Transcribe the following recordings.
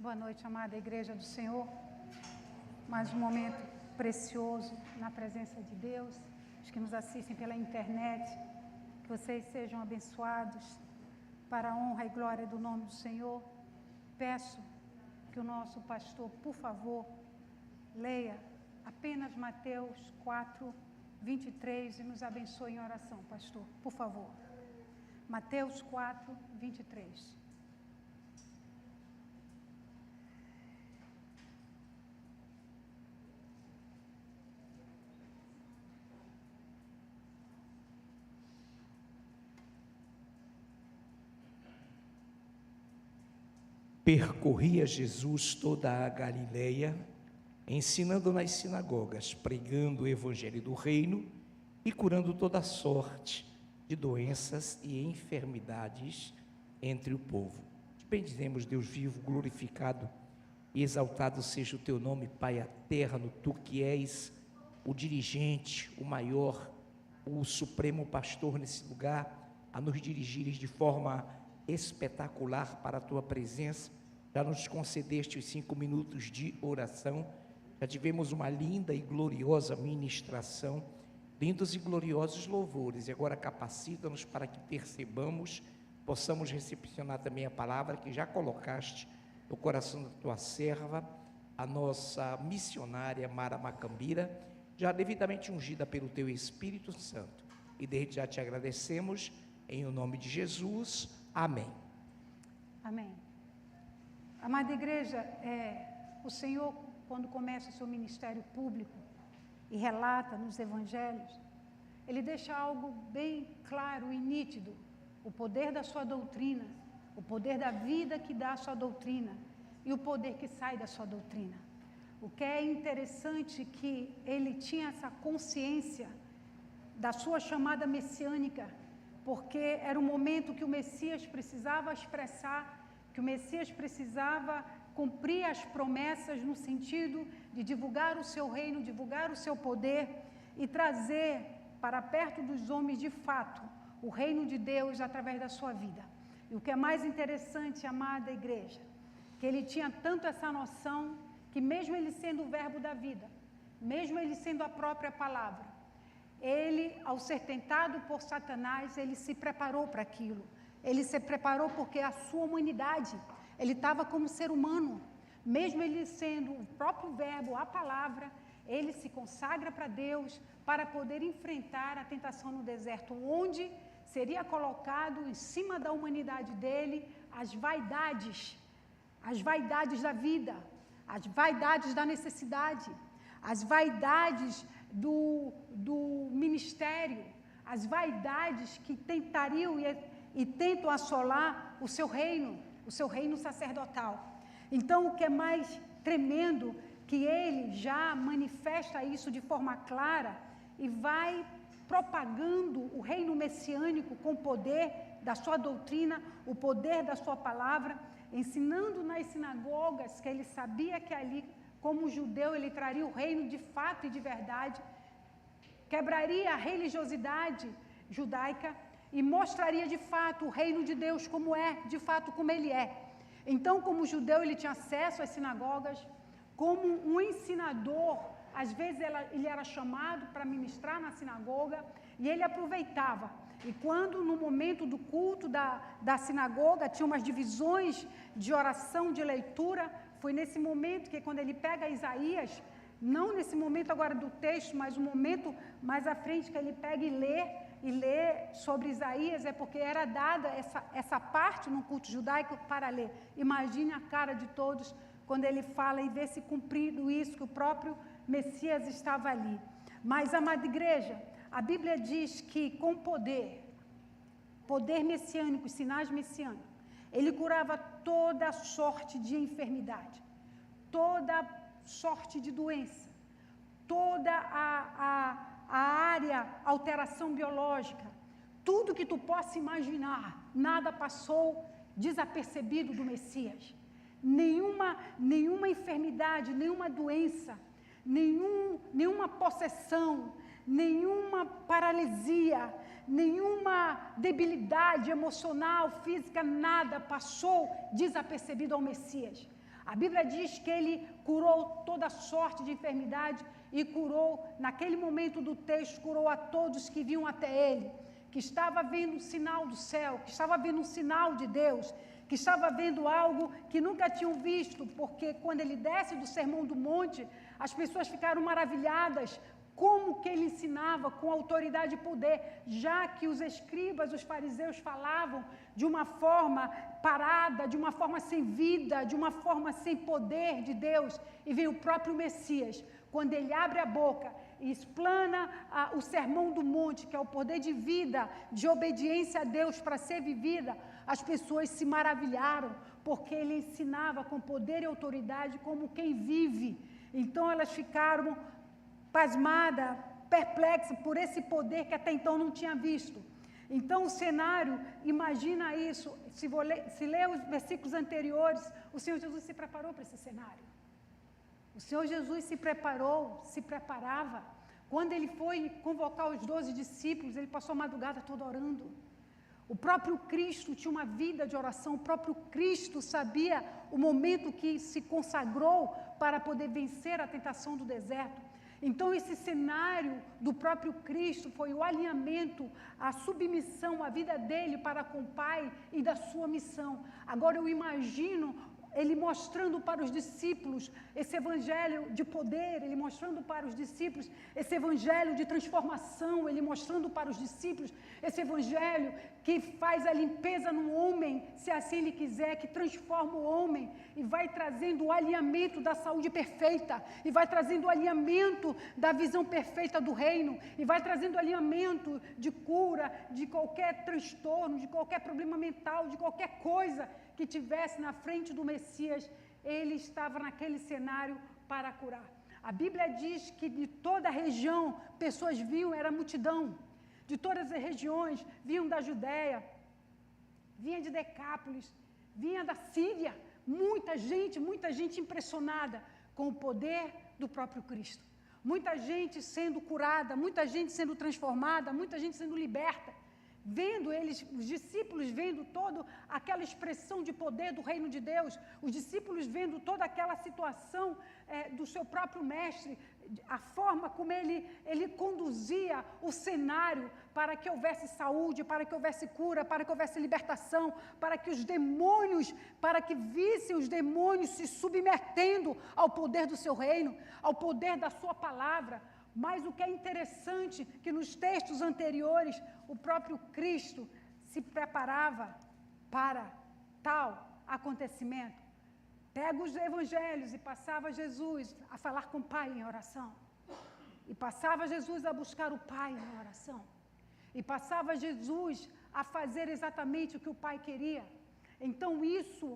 Boa noite, amada Igreja do Senhor. Mais um momento precioso na presença de Deus. Os que nos assistem pela internet, que vocês sejam abençoados para a honra e glória do nome do Senhor. Peço que o nosso pastor, por favor, leia apenas Mateus 4, 23 e nos abençoe em oração, pastor, por favor. Mateus 4, 23. Percorria Jesus toda a Galileia, ensinando nas sinagogas, pregando o evangelho do reino e curando toda sorte de doenças e enfermidades entre o povo. Te bendizemos, Deus vivo, glorificado e exaltado seja o teu nome, Pai eterno, tu que és o dirigente, o maior, o supremo pastor nesse lugar, a nos dirigires de forma espetacular para a tua presença. Já nos concedeste os 5 minutos de oração, já tivemos uma linda e gloriosa ministração, lindos e gloriosos louvores, e agora capacita-nos para que percebamos, possamos recepcionar também a palavra que já colocaste no coração da tua serva, a nossa missionária Mara Macambira, já devidamente ungida pelo teu Espírito Santo, e desde já te agradecemos, em o nome de Jesus, amém. Amém. Amada Igreja, o Senhor, quando começa o seu ministério público e relata nos evangelhos, Ele deixa algo bem claro e nítido, o poder da sua doutrina, o poder da vida que dá a sua doutrina e o poder que sai da sua doutrina. O que é interessante que Ele tinha essa consciência da sua chamada messiânica, porque era um momento que o Messias precisava expressar, que o Messias precisava cumprir as promessas no sentido de divulgar o seu reino, divulgar o seu poder e trazer para perto dos homens de fato o reino de Deus através da sua vida. E o que é mais interessante, amada Igreja, que ele tinha tanto essa noção que mesmo ele sendo o verbo da vida, mesmo ele sendo a própria palavra, ele, ao ser tentado por Satanás, ele se preparou para aquilo. Ele se preparou porque a sua humanidade, ele estava como ser humano, mesmo ele sendo o próprio verbo, a palavra, ele se consagra para Deus para poder enfrentar a tentação no deserto, onde seria colocado em cima da humanidade dele as vaidades da vida, as vaidades da necessidade, as vaidades do ministério, as vaidades que tentariam e tentam assolar o seu reino sacerdotal. Então, o que é mais tremendo, que ele já manifesta isso de forma clara e vai propagando o reino messiânico com o poder da sua doutrina, o poder da sua palavra, ensinando nas sinagogas que ele sabia que ali, como judeu, ele traria o reino de fato e de verdade, quebraria a religiosidade judaica e mostraria de fato o reino de Deus como é, de fato como ele é. Então, como judeu, ele tinha acesso às sinagogas, como um ensinador, às vezes ele era chamado para ministrar na sinagoga e ele aproveitava. E quando no momento do culto da sinagoga tinha umas divisões de oração, de leitura, foi nesse momento que quando ele pega Isaías, não nesse momento agora do texto, mas um momento mais à frente que ele pega e lê sobre Isaías, é porque era dada essa parte no culto judaico para ler. Imagine a cara de todos quando ele fala e vê se cumprido isso, que o próprio Messias estava ali. Mas, amada Igreja, a Bíblia diz que com poder messiânico, sinais messiânicos, ele curava toda sorte de enfermidade, toda sorte de doença, toda a área, alteração biológica, tudo que tu possa imaginar, nada passou desapercebido do Messias. Nenhuma enfermidade, nenhuma doença, nenhuma possessão, nenhuma paralisia, nenhuma debilidade emocional, física, nada passou desapercebido ao Messias. A Bíblia diz que ele curou toda sorte de enfermidade e curou, naquele momento do texto, curou a todos que vinham até ele, que estava vendo um sinal do céu, que estava vendo um sinal de Deus, que estava vendo algo que nunca tinham visto, porque quando ele desce do Sermão do Monte, as pessoas ficaram maravilhadas como que ele ensinava com autoridade e poder, já que os escribas, os fariseus falavam de uma forma parada, de uma forma sem vida, de uma forma sem poder de Deus, e vem o próprio Messias, quando ele abre a boca e explana o Sermão do Monte, que é o poder de vida, de obediência a Deus para ser vivida, as pessoas se maravilharam, porque ele ensinava com poder e autoridade como quem vive. Então elas ficaram pasmadas, perplexas por esse poder que até então não tinha visto. Então o cenário, imagina isso, se ler os versículos anteriores, o Senhor Jesus se preparou para esse cenário. O Senhor Jesus se preparou, se preparava. Quando ele foi convocar os 12 discípulos, ele passou a madrugada toda orando. O próprio Cristo tinha uma vida de oração, o próprio Cristo sabia o momento que se consagrou para poder vencer a tentação do deserto. Então esse cenário do próprio Cristo foi o alinhamento, a submissão, a vida dele para com o Pai e da sua missão. Agora eu imagino ele mostrando para os discípulos esse evangelho de poder, ele mostrando para os discípulos esse evangelho de transformação, ele mostrando para os discípulos esse evangelho que faz a limpeza no homem, se assim ele quiser, que transforma o homem e vai trazendo o alinhamento da saúde perfeita, e vai trazendo o alinhamento da visão perfeita do reino, e vai trazendo o alinhamento de cura, de qualquer transtorno, de qualquer problema mental, de qualquer coisa que tivesse na frente do Messias, ele estava naquele cenário para curar. A Bíblia diz que de toda a região, pessoas vinham, era multidão, de todas as regiões, vinham da Judéia, vinha de Decápolis, vinha da Síria, muita gente impressionada com o poder do próprio Cristo. Muita gente sendo curada, muita gente sendo transformada, muita gente sendo liberta. Vendo eles, os discípulos vendo toda aquela expressão de poder do reino de Deus, os discípulos vendo toda aquela situação do seu próprio mestre, a forma como ele conduzia o cenário para que houvesse saúde, para que houvesse cura, para que houvesse libertação, para que os demônios, para que vissem os demônios se submetendo ao poder do seu reino, ao poder da sua palavra. Mas o que é interessante, que nos textos anteriores, o próprio Cristo se preparava para tal acontecimento. Pega os evangelhos e passava Jesus a falar com o Pai em oração. E passava Jesus a buscar o Pai em oração. E passava Jesus a fazer exatamente o que o Pai queria. Então isso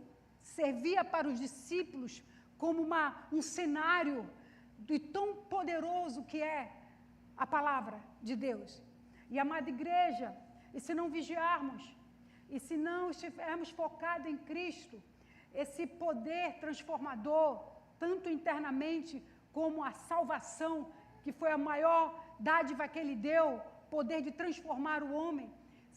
servia para os discípulos como um cenário de tão poderoso que é a palavra de Deus. E, amada igreja, e se não vigiarmos, e se não estivermos focados em Cristo, esse poder transformador, tanto internamente como a salvação, que foi a maior dádiva que Ele deu, poder de transformar o homem,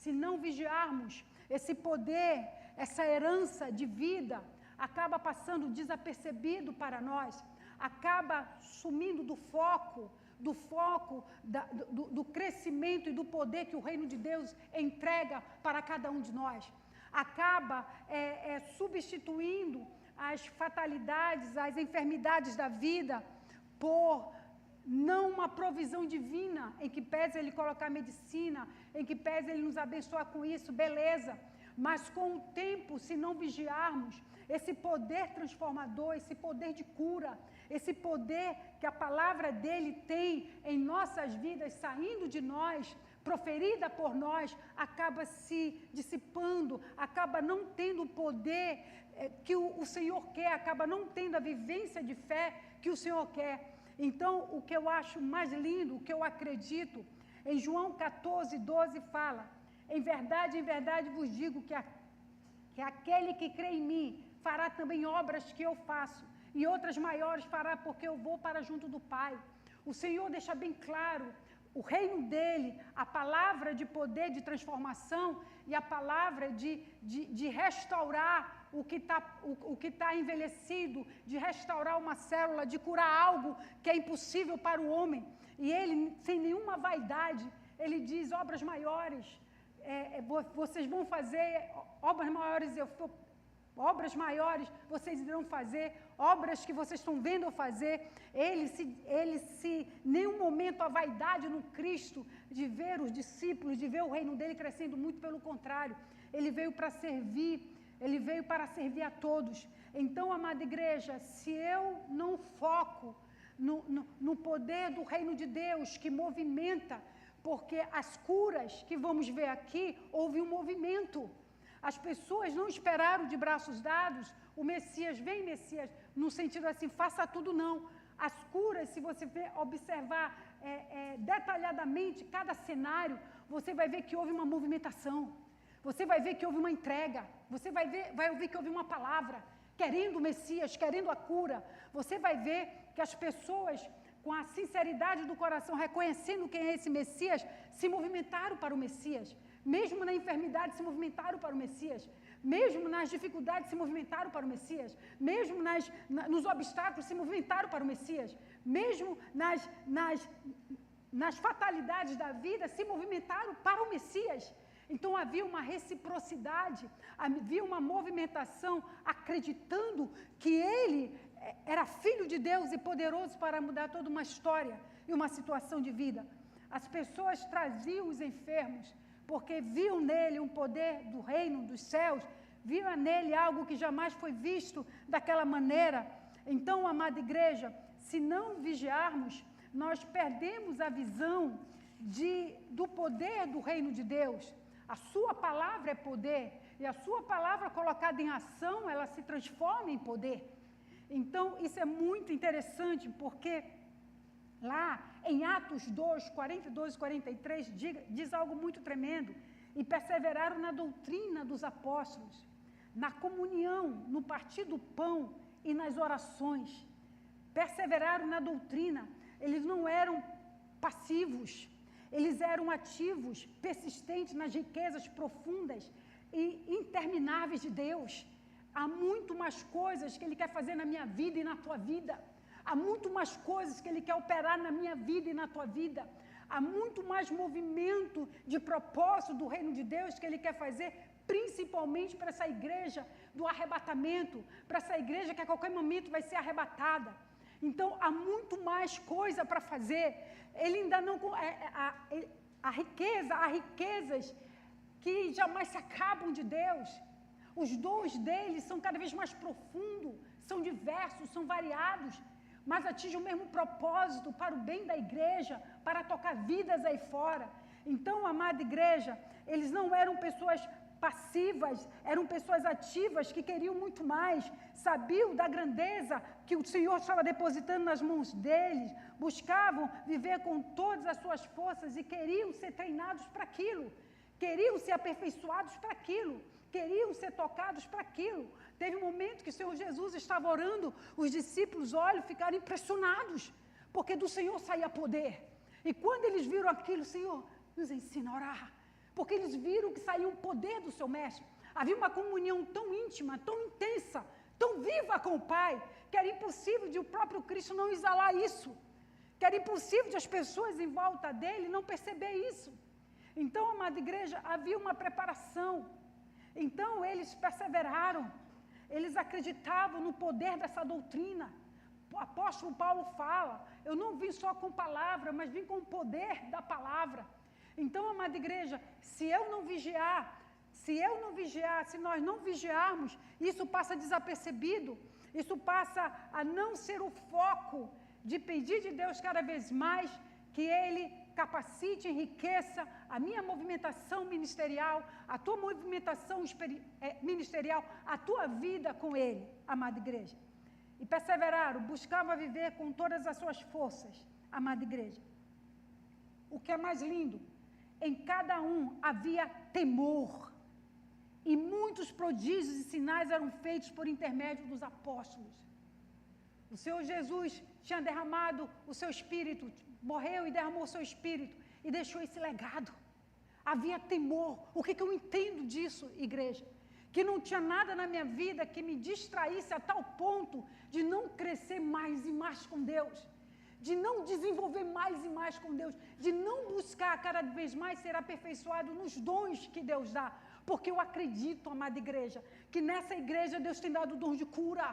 se não vigiarmos, esse poder, essa herança de vida, acaba passando desapercebido para nós, acaba sumindo do foco do crescimento e do poder que o reino de Deus entrega para cada um de nós. Acaba substituindo as fatalidades, as enfermidades da vida por não uma provisão divina, em que pese Ele colocar medicina, em que pese Ele nos abençoar com isso, beleza. Mas com o tempo, se não vigiarmos, esse poder transformador, esse poder de cura, esse poder que a palavra dele tem em nossas vidas, saindo de nós, proferida por nós, acaba se dissipando, acaba não tendo o poder que o Senhor quer, acaba não tendo a vivência de fé que o Senhor quer. Então, o que eu acho mais lindo, o que eu acredito, em João 14, 12 fala: em verdade vos digo que aquele que crê em mim fará também obras que eu faço, e outras maiores fará, porque eu vou para junto do Pai. O Senhor deixa bem claro o reino dele, a palavra de poder, de transformação, e a palavra de restaurar o que tá envelhecido, de restaurar uma célula, de curar algo que é impossível para o homem. E ele, sem nenhuma vaidade, ele diz: obras maiores, vocês vão fazer obras maiores, obras maiores vocês irão fazer, obras que vocês estão vendo eu fazer. Ele se nenhum momento a vaidade no Cristo, de ver os discípulos, de ver o reino dele crescendo, muito pelo contrário, ele veio para servir, ele veio para servir a todos. Então, amada igreja, se eu não foco no poder do reino de Deus que movimenta, porque as curas que vamos ver aqui, houve um movimento. As pessoas não esperaram de braços dados, o Messias, vem Messias, no sentido assim, faça tudo não. As curas, se você observar detalhadamente cada cenário, você vai ver que houve uma movimentação, você vai ver que houve uma entrega, você vai ouvir que houve uma palavra, querendo o Messias, querendo a cura. Você vai ver que as pessoas, com a sinceridade do coração, reconhecendo quem é esse Messias, se movimentaram para o Messias. Mesmo na enfermidade, se movimentaram para o Messias. Mesmo nas dificuldades, se movimentaram para o Messias. Mesmo nos obstáculos, se movimentaram para o Messias. Mesmo nas fatalidades da vida, se movimentaram para o Messias. Então havia uma reciprocidade, havia uma movimentação, acreditando que ele era filho de Deus e poderoso para mudar toda uma história e uma situação de vida. As pessoas traziam os enfermos, porque viam nele um poder do reino dos céus, viam nele algo que jamais foi visto daquela maneira. Então, amada igreja, se não vigiarmos, nós perdemos a visão do poder do reino de Deus. A sua palavra é poder, e a sua palavra colocada em ação, ela se transforma em poder. Então, isso é muito interessante, porque lá em Atos 2, 42 e 43, diz algo muito tremendo. E perseveraram na doutrina dos apóstolos, na comunhão, no partir do pão e nas orações. Perseveraram na doutrina. Eles não eram passivos, eles eram ativos, persistentes nas riquezas profundas e intermináveis de Deus. Há muito mais coisas que Ele quer fazer na minha vida e na tua vida. Há muito mais coisas que Ele quer operar na minha vida e na tua vida. Há muito mais movimento de propósito do reino de Deus que Ele quer fazer, principalmente para essa igreja do arrebatamento, para essa igreja que a qualquer momento vai ser arrebatada. Então, há muito mais coisa para fazer. Ele ainda não... Há riquezas que jamais se acabam de Deus. Os dons dele são cada vez mais profundos, são diversos, são variados, mas atingem o mesmo propósito para o bem da igreja, para tocar vidas aí fora. Então, amada igreja, eles não eram pessoas passivas, eram pessoas ativas que queriam muito mais, sabiam da grandeza que o Senhor estava depositando nas mãos deles, buscavam viver com todas as suas forças e queriam ser treinados para aquilo, queriam ser aperfeiçoados para aquilo, queriam ser tocados para aquilo. Teve um momento que o Senhor Jesus estava orando, os discípulos, olha, ficaram impressionados, porque do Senhor saía poder. E quando eles viram aquilo, Senhor, nos ensina a orar, porque eles viram que saía um poder do seu mestre. Havia uma comunhão tão íntima, tão intensa, tão viva com o Pai, que era impossível de o próprio Cristo não exalar isso, que era impossível de as pessoas em volta dele não perceber isso. Então, amada igreja, havia uma preparação. Então, eles perseveraram, eles acreditavam no poder dessa doutrina. O apóstolo Paulo fala, eu não vim só com palavra, mas vim com o poder da palavra. Então, amada igreja, se nós não vigiarmos, isso passa desapercebido, isso passa a não ser o foco de pedir de Deus cada vez mais que Ele capacite, enriqueça a minha movimentação ministerial, a tua movimentação ministerial, a tua vida com Ele, amada igreja. E perseveraram, buscavam viver com todas as suas forças, amada igreja. O que é mais lindo, em cada um havia temor, e muitos prodígios e sinais eram feitos por intermédio dos apóstolos. O Senhor Jesus tinha derramado o seu Espírito, morreu e derramou o seu Espírito, e deixou esse legado. Havia temor. O que eu entendo disso, igreja? que não tinha nada na minha vida que me distraísse a tal ponto de não crescer mais e mais com Deus, de não desenvolver mais e mais com Deus, de não buscar cada vez mais ser aperfeiçoado nos dons que Deus dá. Porque eu acredito, amada igreja, que nessa igreja Deus tem dado dons de cura.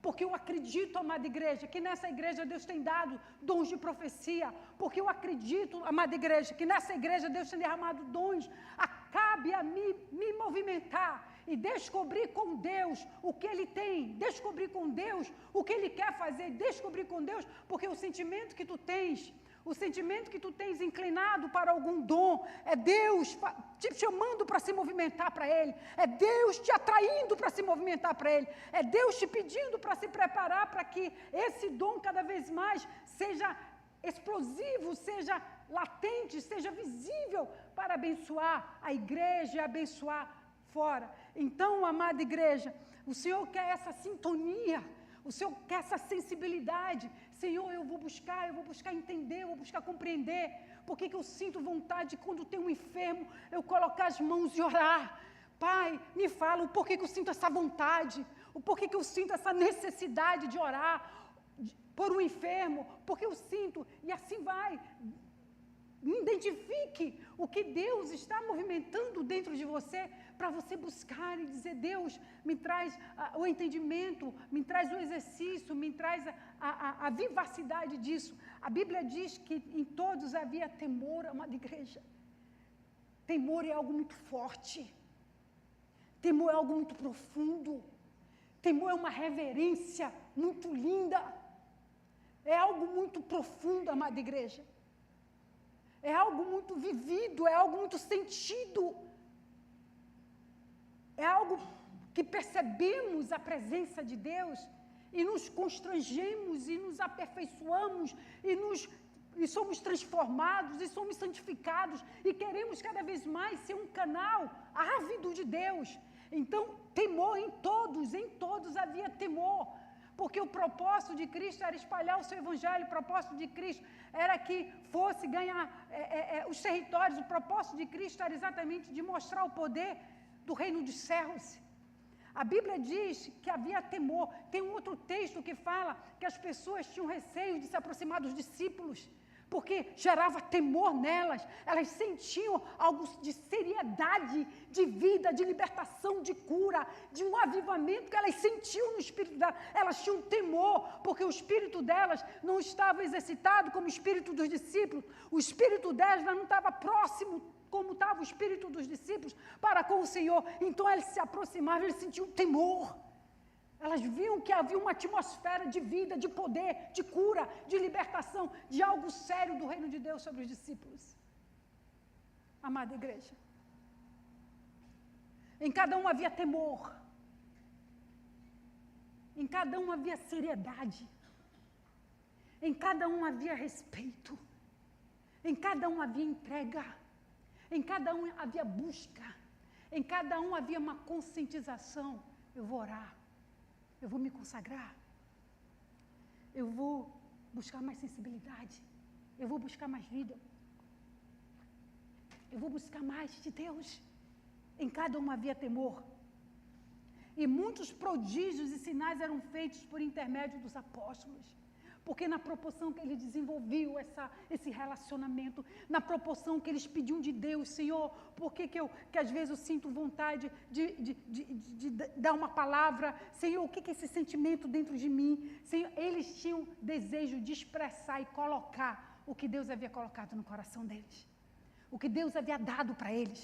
Porque eu acredito, amada igreja, que nessa igreja Deus tem dado dons de profecia. Porque eu acredito, amada igreja, que nessa igreja Deus tem derramado dons. Cabe a mim me movimentar e descobrir com Deus o que Ele tem. Descobrir com Deus o que Ele quer fazer. Descobrir com Deus, porque o sentimento que tu tens, o sentimento que tu tens inclinado para algum dom, é Deus te chamando para se movimentar para Ele, é Deus te atraindo para se movimentar para Ele, é Deus te pedindo para se preparar para que esse dom cada vez mais seja explosivo, seja latente, seja visível para abençoar a igreja e abençoar fora. Então, amada igreja, o Senhor quer essa sintonia, o Senhor quer essa sensibilidade. Senhor, eu vou buscar entender, eu vou buscar compreender. Por que eu sinto vontade, quando tem um enfermo, eu colocar as mãos e orar? Pai, me fala o porquê que eu sinto essa vontade, o porquê que eu sinto essa necessidade de orar por um enfermo, porque eu sinto, e assim vai. Identifique o que Deus está movimentando dentro de você, para você buscar e dizer: Deus, me traz o entendimento, me traz o exercício, me traz a vivacidade disso. A Bíblia diz que em todos havia temor, amada igreja. Temor é algo muito forte, temor é algo muito profundo, temor é uma reverência muito linda, é algo muito profundo, amada igreja. É algo muito vivido, é algo muito sentido. É algo que percebemos a presença de Deus e nos constrangemos e nos aperfeiçoamos e somos transformados e somos santificados e queremos cada vez mais ser um canal ávido de Deus. Então, temor em todos havia temor. Porque o propósito de Cristo era espalhar o seu evangelho, o propósito de Cristo era que fosse ganhar os territórios, o propósito de Cristo era exatamente de mostrar o poder do reino dos céus. A Bíblia diz que havia temor. Tem um outro texto que fala que as pessoas tinham receio de se aproximar dos discípulos, porque gerava temor nelas, elas sentiam algo de seriedade, de vida, de libertação, de cura, de um avivamento que elas sentiam no espírito delas. Elas tinham temor, porque o espírito delas não estava exercitado como o espírito dos discípulos, o espírito delas não estava próximo como estava o espírito dos discípulos para com o Senhor. Então elas se aproximavam, eles sentiam temor. Elas viam que havia uma atmosfera de vida, de poder, de cura, de libertação, de algo sério do reino de Deus sobre os discípulos. Amada igreja, em cada um havia temor, em cada um havia seriedade, em cada um havia respeito, em cada um havia entrega, em cada um havia busca, em cada um havia uma conscientização. Eu vou orar, eu vou me consagrar, eu vou buscar mais sensibilidade, eu vou buscar mais vida, eu vou buscar mais de Deus. Em cada um havia temor. E muitos prodígios e sinais eram feitos por intermédio dos apóstolos. Porque na proporção que ele desenvolveu esse relacionamento, na proporção que eles pediam de Deus: Senhor, por que às vezes eu sinto vontade de dar uma palavra? Senhor, o que é esse sentimento dentro de mim? Senhor, eles tinham desejo de expressar e colocar o que Deus havia colocado no coração deles. O que Deus havia dado para eles,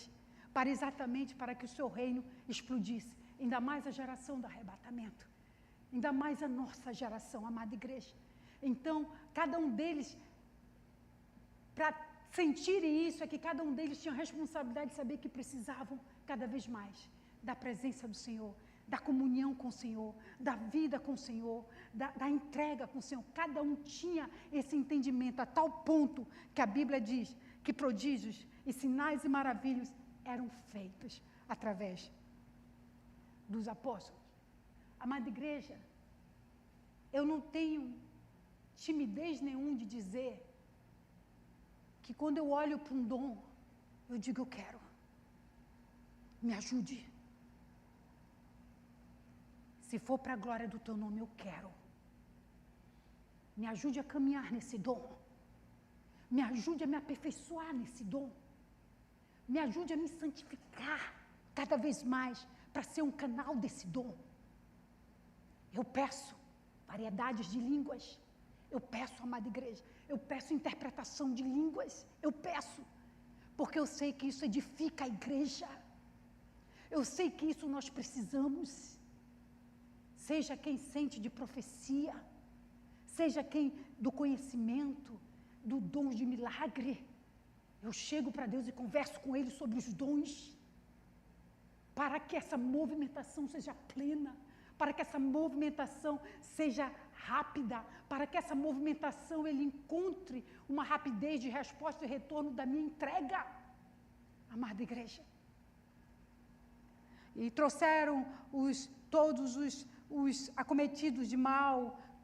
para que o seu reino explodisse. Ainda mais a geração do arrebatamento. Ainda mais a nossa geração, amada igreja. Então, cada um deles, para sentirem isso, é que cada um deles tinha a responsabilidade de saber que precisavam cada vez mais da presença do Senhor, da comunhão com o Senhor, da vida com o Senhor, da entrega com o Senhor. Cada um tinha esse entendimento a tal ponto que a Bíblia diz que prodígios e sinais e maravilhas eram feitos através dos apóstolos. Amada igreja, eu não tenho timidez nenhum de dizer que quando eu olho para um dom, eu digo: eu quero, me ajude, Se for para a glória do teu nome, eu quero. Me ajude a caminhar nesse dom. Me ajude a me aperfeiçoar nesse dom. Me ajude a me santificar cada vez mais para ser um canal desse dom. Eu peço variedades de línguas. Eu peço, amada igreja, eu peço interpretação de línguas. Eu peço, porque eu sei que isso edifica a igreja. Eu sei que isso nós precisamos. Seja quem sente de profecia, seja quem do conhecimento, do dom de milagre. Eu chego para Deus e converso com Ele sobre os dons, para que essa movimentação seja plena, para que essa movimentação seja rápida, para que essa movimentação Ele encontre uma rapidez de resposta e retorno da minha entrega. Amada igreja. E trouxeram todos os acometidos de mal,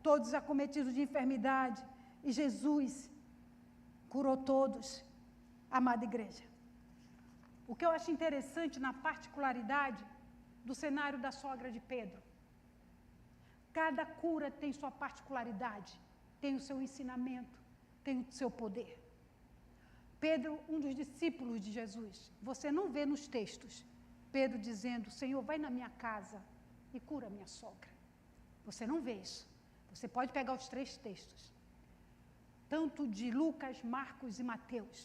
todos os acometidos de enfermidade, e Jesus curou todos, amada igreja. O que eu acho interessante na particularidade do cenário da sogra de Pedro, cada cura tem sua particularidade, tem o seu ensinamento, tem o seu poder. Pedro, um dos discípulos de Jesus, você não vê nos textos Pedro dizendo, Senhor, vai na minha casa e cura minha sogra. Você não vê isso. Você pode pegar os 3 textos, tanto de Lucas, Marcos e Mateus.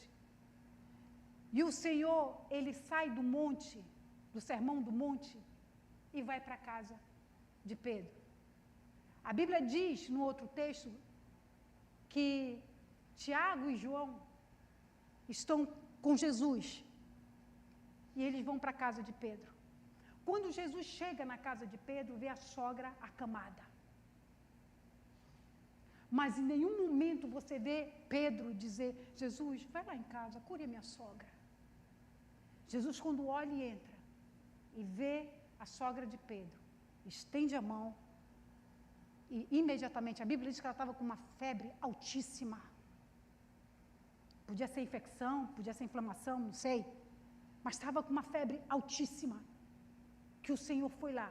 E o Senhor, Ele sai do monte, do sermão do monte, e vai para a casa de Pedro. A Bíblia diz, no outro texto, que Tiago e João estão com Jesus, e eles vão para a casa de Pedro. Quando Jesus chega na casa de Pedro, vê a sogra acamada. Mas em nenhum momento você vê Pedro dizer, Jesus, vai lá em casa, cure a minha sogra. Jesus, quando olha e entra, e vê a sogra de Pedro, estende a mão, e imediatamente, a Bíblia diz que ela estava com uma febre altíssima. Podia ser infecção, podia ser inflamação, não sei, mas estava com uma febre altíssima, que o Senhor foi lá,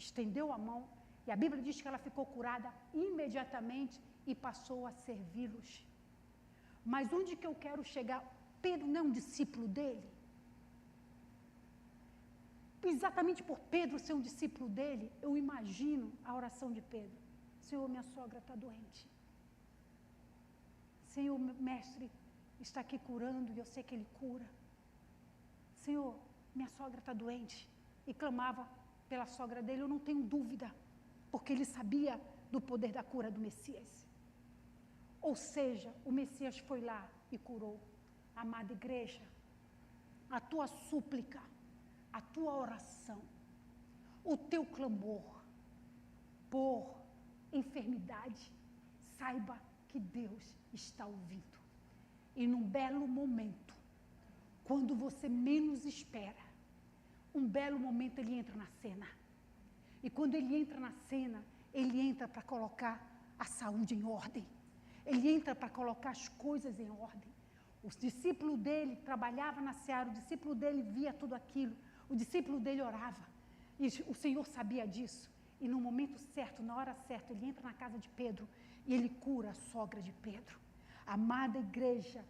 estendeu a mão, e a Bíblia diz que ela ficou curada imediatamente e passou a servi-los. Mas onde que eu quero chegar? Pedro não é um discípulo dele? Exatamente por Pedro ser um discípulo dele, eu imagino a oração de Pedro. Senhor, minha sogra está doente. Senhor, mestre está aqui curando e eu sei que Ele cura. Senhor, minha sogra está doente. E clamava pela sogra dele, eu não tenho dúvida, porque ele sabia do poder da cura do Messias. Ou seja, o Messias foi lá e curou. Amada igreja, a tua súplica, a tua oração, o teu clamor por enfermidade, saiba que Deus está ouvindo. E num belo momento, quando você menos espera, um belo momento ele entra na cena. E quando ele entra na cena, ele entra para colocar a saúde em ordem. Ele entra para colocar as coisas em ordem. O discípulo dele trabalhava na seara, o discípulo dele via tudo aquilo, o discípulo dele orava. E o Senhor sabia disso. E no momento certo, na hora certa, ele entra na casa de Pedro e ele cura a sogra de Pedro. Amada igreja,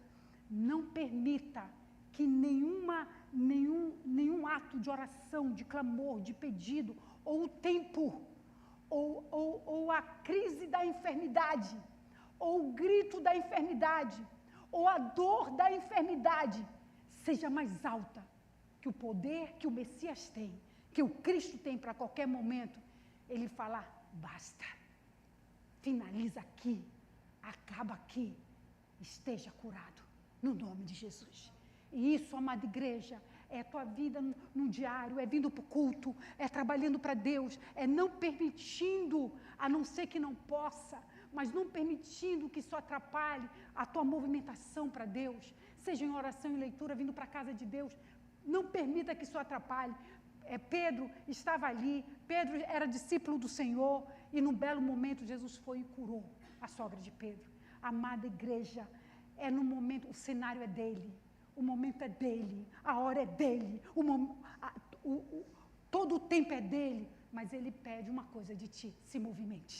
não permita que nenhum ato de oração, de clamor, de pedido, ou o tempo, ou a crise da enfermidade, ou o grito da enfermidade, ou a dor da enfermidade, seja mais alta que o poder que o Messias tem, que o Cristo tem para qualquer momento. Ele fala, basta, finaliza aqui, acaba aqui, esteja curado, no nome de Jesus. E isso, amada igreja, é tua vida no diário, é vindo para o culto, é trabalhando para Deus, é não permitindo, a não ser que não possa, mas não permitindo que isso atrapalhe a tua movimentação para Deus, seja em oração e leitura, vindo para a casa de Deus, não permita que isso atrapalhe. Pedro estava ali, Pedro era discípulo do Senhor, e num belo momento Jesus foi e curou a sogra de Pedro. Amada igreja, é no momento, o cenário é dele. O momento é dele, a hora é dele, todo o tempo é dele, Mas Ele pede uma coisa de ti: se movimente.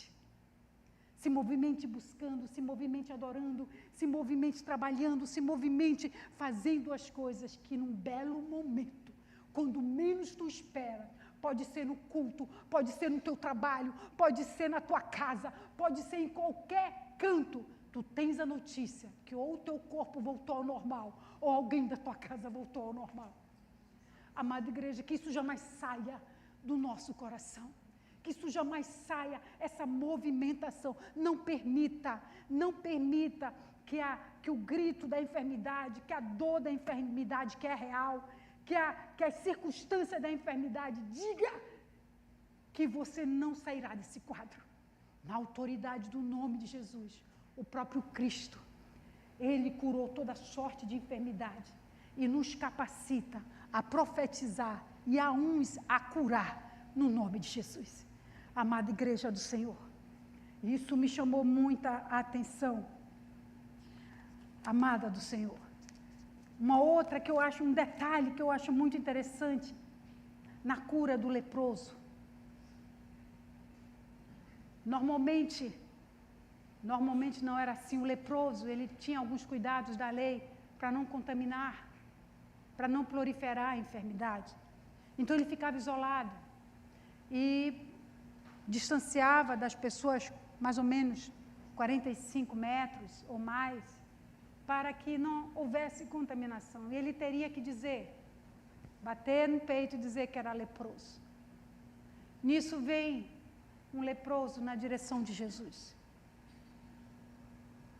Se movimente buscando, se movimente adorando, se movimente trabalhando, se movimente fazendo as coisas que num belo momento, quando menos tu espera, pode ser no culto, pode ser no teu trabalho, pode ser na tua casa, pode ser em qualquer canto, tu tens a notícia que ou o teu corpo voltou ao normal, ou alguém da tua casa voltou ao normal. Amada igreja, que isso jamais saia do nosso coração. Que isso jamais saia, essa movimentação. Não permita que o grito da enfermidade, que a dor da enfermidade, que é real, que as circunstâncias da enfermidade, diga que você não sairá desse quadro. Na autoridade do nome de Jesus, o próprio Cristo, Ele curou toda sorte de enfermidade e nos capacita a profetizar e a uns a curar no nome de Jesus. Amada igreja do Senhor, isso me chamou muita atenção, amada do Senhor. Uma outra que eu acho, um detalhe que eu acho muito interessante, na cura do leproso. Normalmente não era assim, o leproso, ele tinha alguns cuidados da lei para não contaminar, para não proliferar a enfermidade. Então ele ficava isolado e distanciava das pessoas mais ou menos 45 metros ou mais, para que não houvesse contaminação. E ele teria que bater no peito e dizer que era leproso. Nisso vem um leproso na direção de Jesus.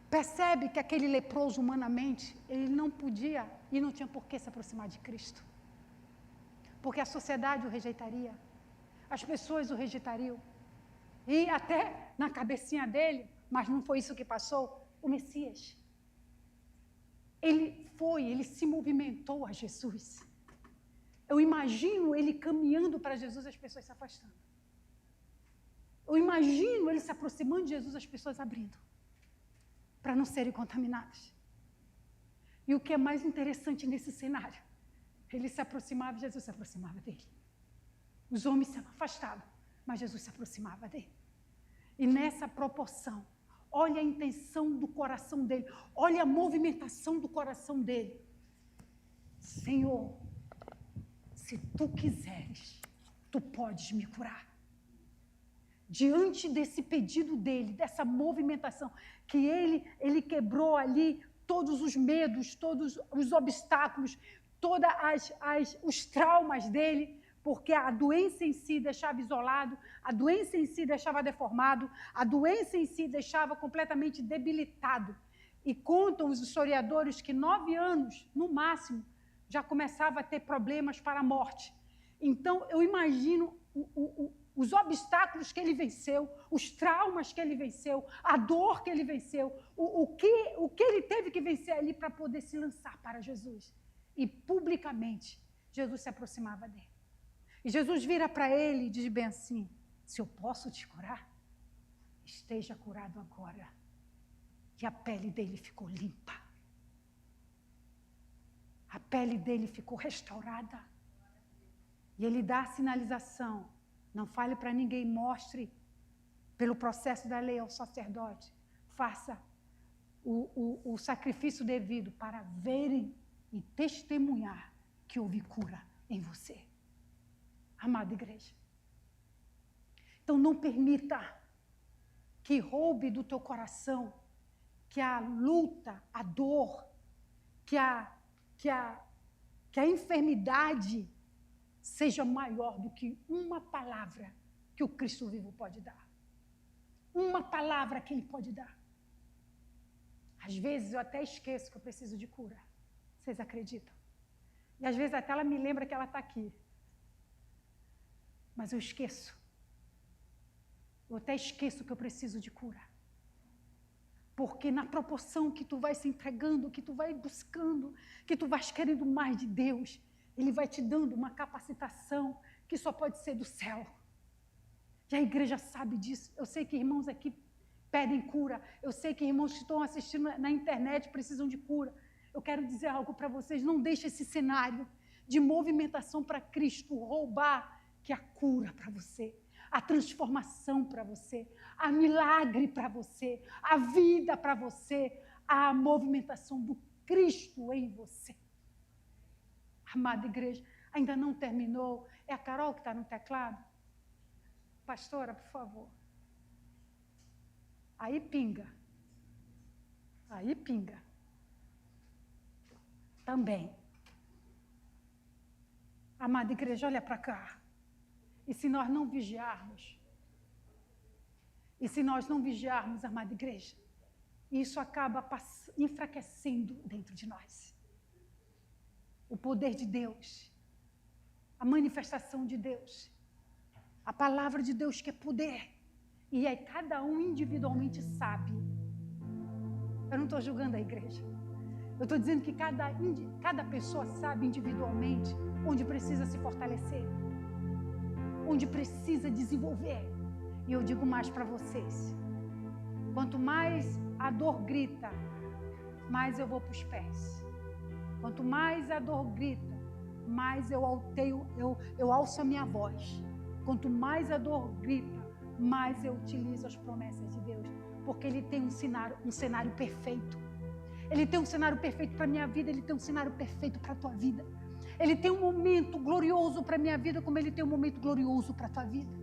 Percebe que aquele leproso, humanamente, ele não podia e não tinha por que se aproximar de Cristo. Porque a sociedade o rejeitaria, as pessoas o rejeitariam. E até na cabecinha dele, mas não foi isso que passou, o Messias. Ele se movimentou a Jesus. Eu imagino ele caminhando para Jesus e as pessoas se afastando. Eu imagino ele se aproximando de Jesus e as pessoas abrindo, para não serem contaminadas. E o que é mais interessante nesse cenário, ele se aproximava e Jesus se aproximava dele. Os homens se afastavam, mas Jesus se aproximava dele. E nessa proporção, olha a intenção do coração dele, olha a movimentação do coração dele. Senhor, se tu quiseres, tu podes me curar. Diante desse pedido dele, dessa movimentação, que ele quebrou ali todos os medos, todos os obstáculos, todos os traumas dele, porque a doença em si deixava isolado, a doença em si deixava deformado, a doença em si deixava completamente debilitado. E contam os historiadores que 9 anos, no máximo, já começava a ter problemas para a morte. Então, eu imagino os obstáculos que ele venceu, os traumas que ele venceu, a dor que ele venceu, o que ele teve que vencer ali para poder se lançar para Jesus. E, publicamente, Jesus se aproximava dele. E Jesus vira para ele e diz bem assim: se eu posso te curar, esteja curado agora. E a pele dele ficou limpa. A pele dele ficou restaurada. E ele dá a sinalização: não fale para ninguém, mostre pelo processo da lei ao sacerdote. Faça o sacrifício devido para verem e testemunhar que houve cura em você. Amada igreja, então não permita que roube do teu coração, que a luta, a dor, que a enfermidade seja maior do que uma palavra que o Cristo vivo pode dar. Uma palavra que Ele pode dar. Às vezes eu até esqueço que eu preciso de cura. Vocês acreditam? E às vezes até ela me lembra que ela está aqui. Mas eu esqueço. Eu até esqueço que eu preciso de cura. Porque na proporção que tu vai se entregando, que tu vai buscando, que tu vais querendo mais de Deus, Ele vai te dando uma capacitação que só pode ser do céu. E a igreja sabe disso. Eu sei que irmãos aqui pedem cura. Eu sei que irmãos que estão assistindo na internet precisam de cura. Eu quero dizer algo para vocês. Não deixe esse cenário de movimentação para Cristo roubar que a cura para você. a transformação para você, a milagre para você, a vida para você, a movimentação do Cristo em você. Amada igreja, ainda não terminou? É a Carol que está no teclado? Pastora, por favor. Aí pinga. Aí pinga. Também. Amada igreja, olha para cá. E se nós não vigiarmos, amada igreja, isso acaba enfraquecendo dentro de nós. O poder de Deus, a manifestação de Deus, a palavra de Deus que é poder. E aí cada um individualmente sabe. Eu não estou julgando a igreja. Eu estou dizendo que cada pessoa sabe individualmente onde precisa se fortalecer, onde precisa desenvolver. E eu digo mais para vocês. Quanto mais a dor grita, mais eu vou para os pés. Quanto mais a dor grita, mais eu alço a minha voz. Quanto mais a dor grita, mais eu utilizo as promessas de Deus. Porque Ele tem um cenário perfeito. Ele tem um cenário perfeito para a minha vida, Ele tem um cenário perfeito para a tua vida. Ele tem um momento glorioso para a minha vida, como Ele tem um momento glorioso para a tua vida.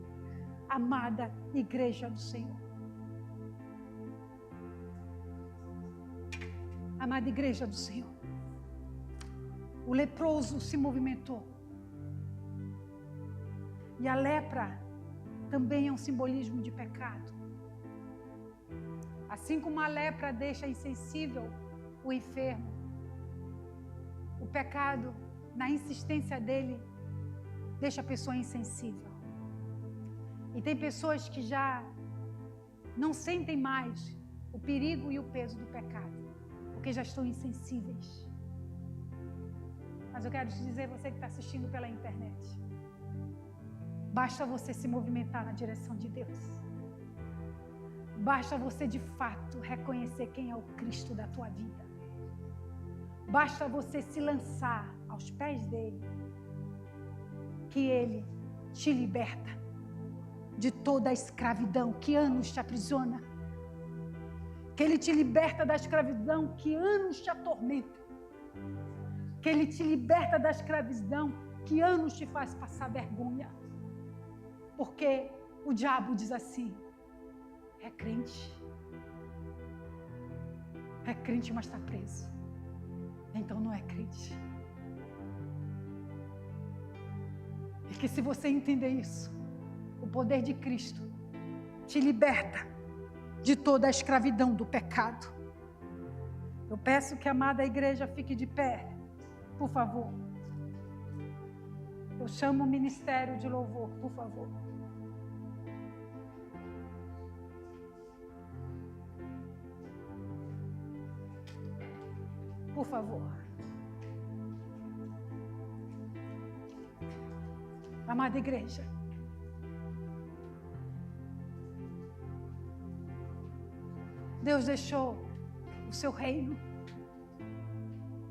Amada igreja do Senhor. Amada igreja do Senhor. O leproso se movimentou. E a lepra também é um simbolismo de pecado. Assim como a lepra deixa insensível o enfermo, o pecado, na insistência dele, deixa a pessoa insensível. E tem pessoas que já não sentem mais o perigo e o peso do pecado, porque já estão insensíveis. Mas eu quero te dizer, você que está assistindo pela internet, basta você se movimentar na direção de Deus. Basta você de fato reconhecer quem é o Cristo da tua vida. Basta você se lançar aos pés dele, que ele te liberta de toda a escravidão que anos te aprisiona. Que ele te liberta da escravidão que anos te atormenta. Que ele te liberta da escravidão que anos te faz passar vergonha. Porque o diabo diz assim: é crente, mas está preso. Então não é crente. E que se você entender isso, o poder de Cristo te liberta de toda a escravidão do pecado. Eu peço que a amada igreja fique de pé, por favor. Eu chamo o ministério de louvor, por favor. Por favor. Amada igreja, Deus deixou o seu reino,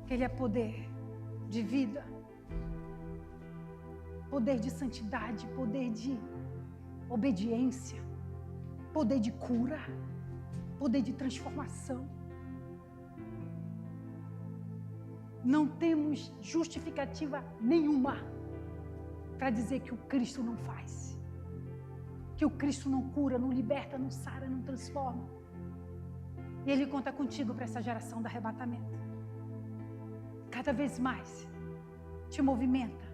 que Ele é poder de vida, poder de santidade, poder de obediência, poder de cura, poder de transformação. Não temos justificativa nenhuma para dizer que o Cristo não faz, que o Cristo não cura, não liberta, não sara, não transforma. E Ele conta contigo para essa geração do arrebatamento. Cada vez mais te movimenta.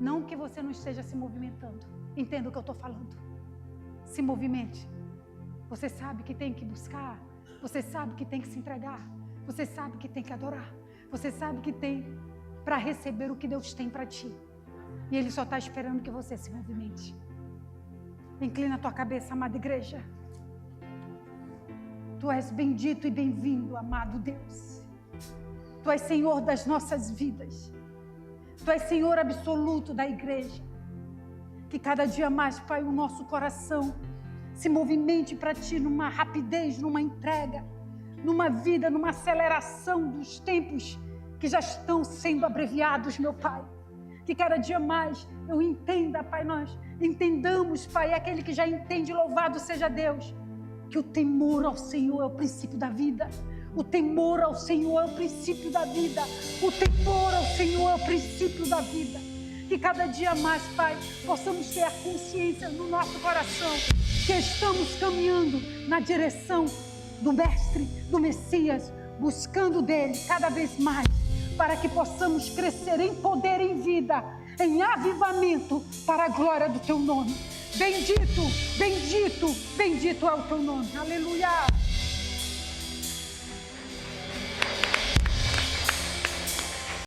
Não que você não esteja se movimentando. Entenda o que eu estou falando. Se movimente. Você sabe que tem que buscar. Você sabe que tem que se entregar. Você sabe que tem que adorar. Você sabe que tem para receber o que Deus tem para ti. E Ele só está esperando que você se movimente. Inclina a tua cabeça, amada igreja. Tu és bendito e bem-vindo, amado Deus. Tu és Senhor das nossas vidas. Tu és Senhor absoluto da igreja. Que cada dia mais, Pai, o nosso coração se movimente para Ti numa rapidez, numa entrega, numa vida, numa aceleração dos tempos que já estão sendo abreviados, meu Pai. Que cada dia mais eu entenda, Pai, nós entendamos, Pai, aquele que já entende, louvado seja Deus, que o temor ao Senhor é o princípio da vida. O temor ao Senhor é o princípio da vida. O temor ao Senhor é o princípio da vida. Que cada dia mais, Pai, possamos ter a consciência no nosso coração que estamos caminhando na direção do Mestre, do Messias, buscando dele cada vez mais, para que possamos crescer em poder, em vida, em avivamento, para a glória do teu nome. Bendito, bendito, bendito é o teu nome. Aleluia.